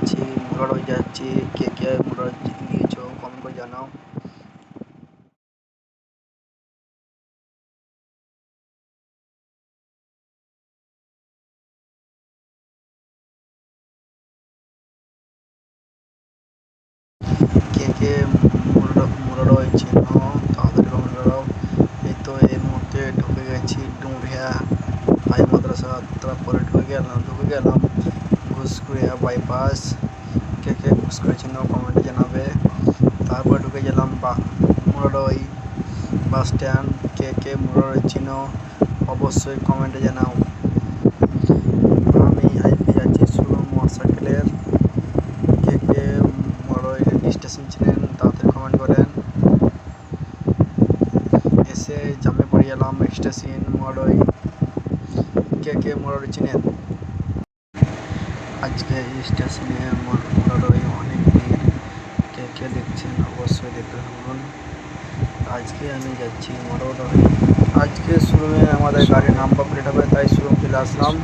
যাচ্ছি, মুরারই যাচ্ছি। কে কে মুরার গিয়েছো কমেন্ট করে জানাও। কে কে মুরারই চেনো তাদের কমেন্ট করো। এই তো এই মুহূর্তে ঢুকে গেছি ডুমুরিয়া হাই মাদ্রাসা, তারপরে ঢুকে গেলাম ঘুষকুড়িয়া বাইপাস। কে কে ঘুষকুড়িয়া চেনো কমেন্টে জানাবে। তারপর ঢুকে গেলাম মুরারই বাস স্ট্যান্ড। কে কে মুরারই চিনো অবশ্যই কমেন্টে জানাও। আমি হাইপে যাচ্ছি শুভম মোটরসাইকেলের। কে কে মুরারই স্টেশন চিনেন তাড়াতাড়ি কমেন্ট করেন। এসে জামে পড়ে গেলাম স্টেশন মুরারই। কে কে মুরারই চিনেন। আজকে স্টেশনে মুরারই অনেক ভিড়। কে কে দেখছেন অবশ্যই দেখতে থাকুন। আজকে আমি যাচ্ছি মুরারই। আজকে শোরুমে আমাদের গাড়ির নাম্বার প্লেট হবে, তাই শোরুম চলে আসলাম।